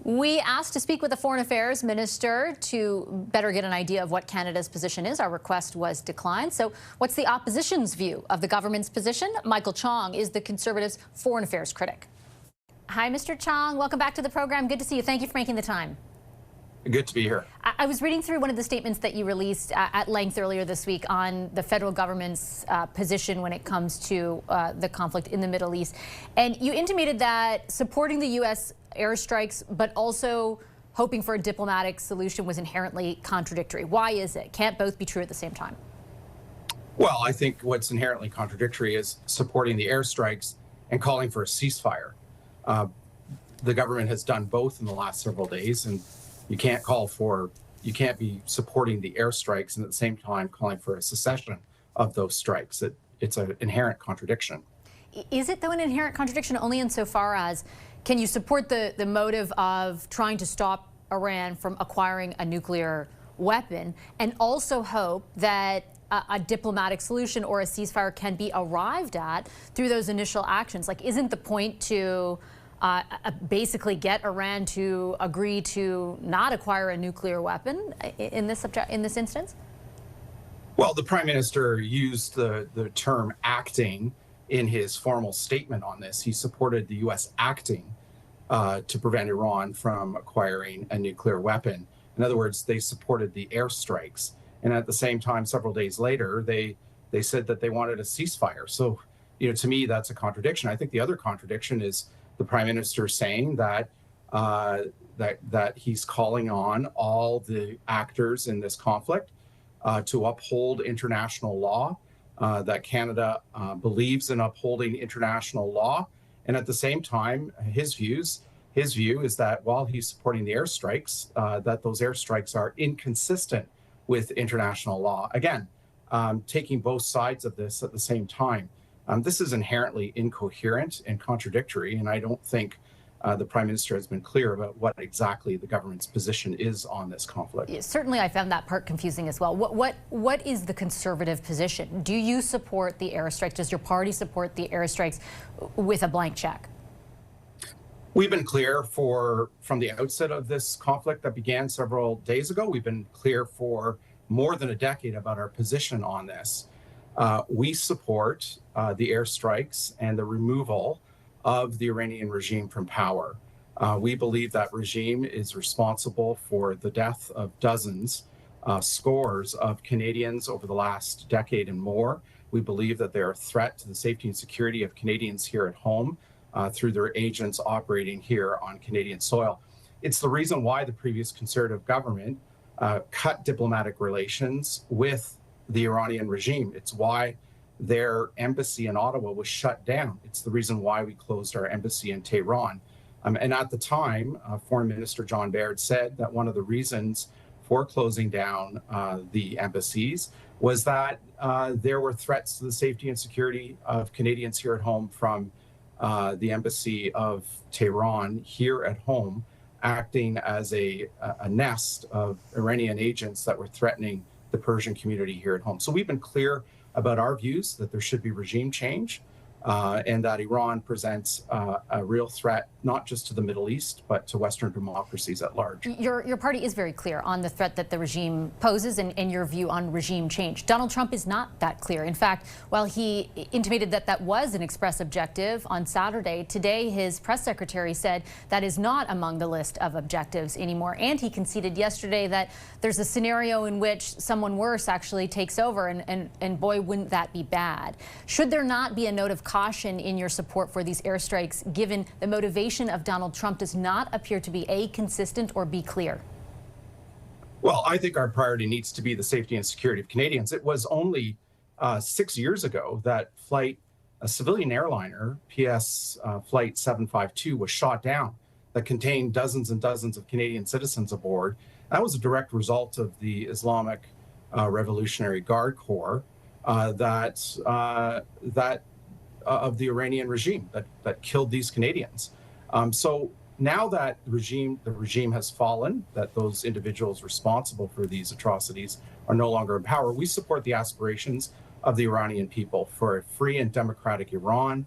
We asked to speak with the Foreign Affairs Minister to better get an idea of what Canada's position is. Our request was declined. So what's the opposition's view of the government's position? Michael Chong is the Conservatives' foreign affairs critic. Hi, Mr. Chong. Welcome back to the program. Good to see you. Thank you for making the time. Good to be here. I was reading through one of the statements that you released at length earlier this week on the federal government's position when it comes to the conflict in the Middle East. And you intimated that supporting the U.S. airstrikes, but also hoping for a diplomatic solution was inherently contradictory. Why is it? Can't both be true at the same time? Well, I think what's inherently contradictory is supporting the airstrikes and calling for a ceasefire. The government has done both in the last several days, and you can't be supporting the airstrikes and at the same time calling for a cessation of those strikes. It's an inherent contradiction. Is it, though, an inherent contradiction only insofar as can you support the motive of trying to stop Iran from acquiring a nuclear weapon and also hope that a diplomatic solution or a ceasefire can be arrived at through those initial actions? Like, isn't the point to basically get Iran to agree to not acquire a nuclear weapon in this instance? Well, the Prime Minister used the term acting in his formal statement on this. He supported the U.S. acting to prevent Iran from acquiring a nuclear weapon. In other words, they supported the airstrikes. And at the same time, several days later, they said that they wanted a ceasefire. So, to me, that's a contradiction. I think the other contradiction is the Prime Minister saying that that he's calling on all the actors in this conflict to uphold international law, that Canada believes in upholding international law. And at the same time, his view is that while he's supporting the airstrikes, that those airstrikes are inconsistent with international law. Again, taking both sides of this at the same time. This is inherently incoherent and contradictory, and I don't think the Prime Minister has been clear about what exactly the government's position is on this conflict. Yeah, certainly, I found that part confusing as well. What is the Conservative position? Do you support the airstrikes? Does your party support the airstrikes with a blank check? We've been clear from the outset of this conflict that began several days ago. We've been clear for more than a decade about our position on this. We support the airstrikes and the removal of the Iranian regime from power. We believe that regime is responsible for the death of dozens, scores of Canadians over the last decade and more. We believe that they're a threat to the safety and security of Canadians here at home through their agents operating here on Canadian soil. It's the reason why the previous Conservative government cut diplomatic relations with the Iranian regime. It's why their embassy in Ottawa was shut down. It's the reason why we closed our embassy in Tehran. And at the time, Foreign Minister John Baird said that one of the reasons for closing down the embassies was that there were threats to the safety and security of Canadians here at home from the embassy of Tehran here at home, acting as a nest of Iranian agents that were threatening the Persian community here at home. So we've been clear about our views that there should be regime change and that Iran presents a real threat, not just to the Middle East, but to Western democracies at large. Your party is very clear on the threat that the regime poses and your view on regime change. Donald Trump is not that clear. In fact, while he intimated that that was an express objective on Saturday, today his press secretary said that is not among the list of objectives anymore. And he conceded yesterday that there's a scenario in which someone worse actually takes over, and boy, wouldn't that be bad. Should there not be a note of caution in your support for these airstrikes, given the motivation of Donald Trump does not appear to be A, consistent, or B, clear? Well, I think our priority needs to be the safety and security of Canadians. It was only 6 years ago that a civilian airliner, PS Flight 752, was shot down that contained dozens and dozens of Canadian citizens aboard. That was a direct result of the Islamic Revolutionary Guard Corps of the Iranian regime that killed these Canadians. So now that the regime has fallen, that those individuals responsible for these atrocities are no longer in power, we support the aspirations of the Iranian people for a free and democratic Iran,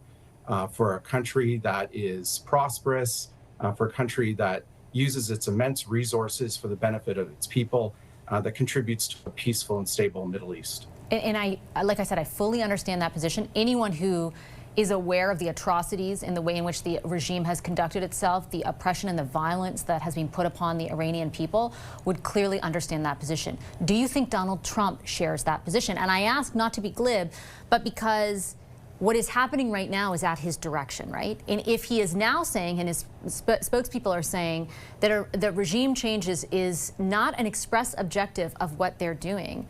for a country that is prosperous, for a country that uses its immense resources for the benefit of its people, that contributes to a peaceful and stable Middle East. And I, like I said, I fully understand that position. Anyone who is aware of the atrocities in the way in which the regime has conducted itself, the oppression and the violence that has been put upon the Iranian people, would clearly understand that position. Do you think Donald Trump shares that position? And I ask not to be glib, but because what is happening right now is at his direction, right? And if he is now saying, and his spokespeople are saying, that the regime changes is not an express objective of what they're doing,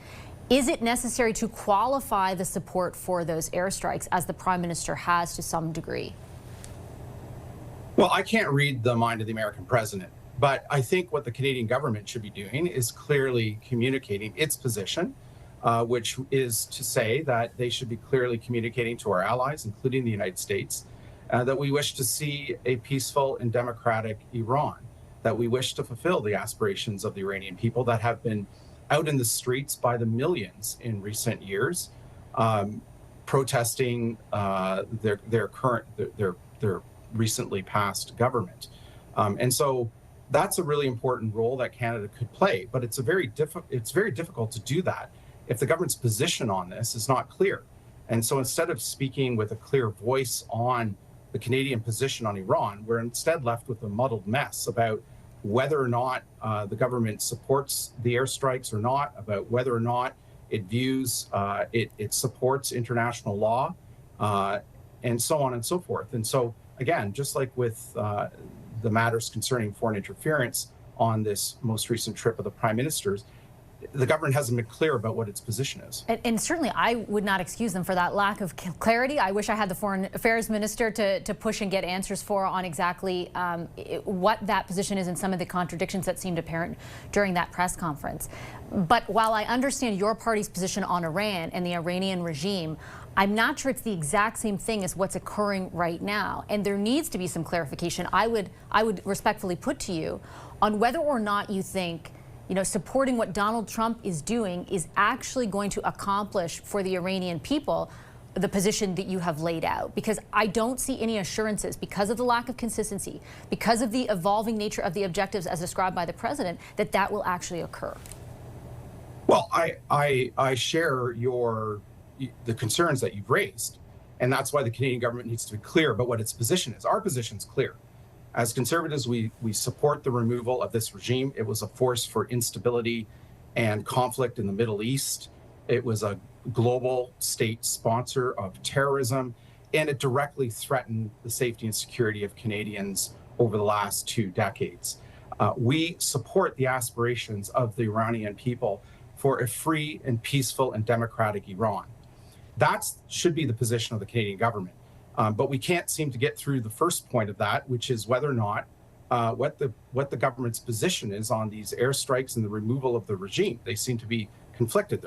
is it necessary to qualify the support for those airstrikes, as the Prime Minister has to some degree? Well, I can't read the mind of the American president, but I think what the Canadian government should be doing is clearly communicating its position, which is to say that they should be clearly communicating to our allies, including the United States, that we wish to see a peaceful and democratic Iran, that we wish to fulfill the aspirations of the Iranian people that have been out in the streets by the millions in recent years, protesting their recently passed government. And so that's a really important role that Canada could play, but it's very difficult to do that if the government's position on this is not clear. And so instead of speaking with a clear voice on the Canadian position on Iran, we're instead left with a muddled mess about whether or not the government supports the airstrikes or not, about whether or not it views it supports international law, and so on and so forth. And so, again, just like with the matters concerning foreign interference on this most recent trip of the Prime Minister's, the government hasn't been clear about what its position is. And certainly I would not excuse them for that lack of clarity. I wish I had the Foreign Affairs Minister to push and get answers for on exactly what that position is and some of the contradictions that seemed apparent during that press conference. But while I understand your party's position on Iran and the Iranian regime, I'm not sure it's the exact same thing as what's occurring right now. And there needs to be some clarification. I would respectfully put to you on whether or not you think supporting what Donald Trump is doing is actually going to accomplish for the Iranian people the position that you have laid out. Because I don't see any assurances, because of the lack of consistency, because of the evolving nature of the objectives as described by the president, that that will actually occur. Well, I share the concerns that you've raised, and that's why the Canadian government needs to be clear about what its position is. Our position is clear. As Conservatives, we support the removal of this regime. It was a force for instability and conflict in the Middle East. It was a global state sponsor of terrorism, and it directly threatened the safety and security of Canadians over the last 2 decades. We support the aspirations of the Iranian people for a free and peaceful and democratic Iran. That should be the position of the Canadian government. But we can't seem to get through the first point of that, which is whether or not what the government's position is on these airstrikes and the removal of the regime. They seem to be conflicted.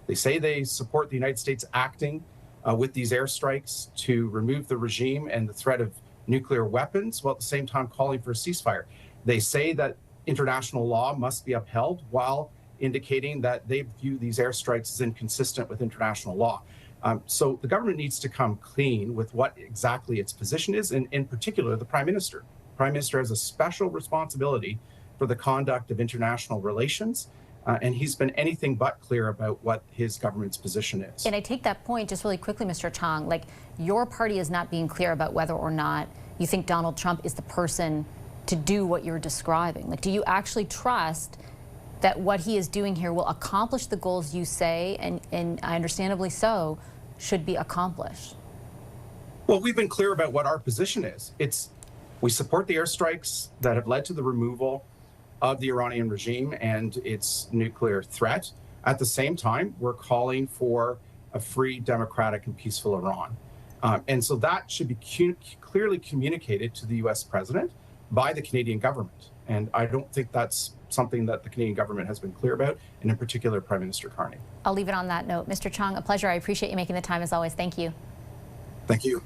They say they support the United States acting with these airstrikes to remove the regime and the threat of nuclear weapons, while at the same time calling for a ceasefire. They say that international law must be upheld while indicating that they view these airstrikes as inconsistent with international law. So the government needs to come clean with what exactly its position is, and in particular, the Prime Minister. The Prime Minister has a special responsibility for the conduct of international relations, and he's been anything but clear about what his government's position is. And I take that point just really quickly, Mr. Chong, like your party is not being clear about whether or not you think Donald Trump is the person to do what you're describing. Like, do you actually trust that what he is doing here will accomplish the goals you say, and understandably so, should be accomplished? Well, we've been clear about what our position is. We support the airstrikes that have led to the removal of the Iranian regime and its nuclear threat. At the same time, we're calling for a free, democratic, and peaceful Iran. And so that should be clearly communicated to the U.S. president by the Canadian government. And I don't think that's something that the Canadian government has been clear about, and in particular, Prime Minister Carney. I'll leave it on that note. Mr. Chong, a pleasure. I appreciate you making the time as always. Thank you. Thank you.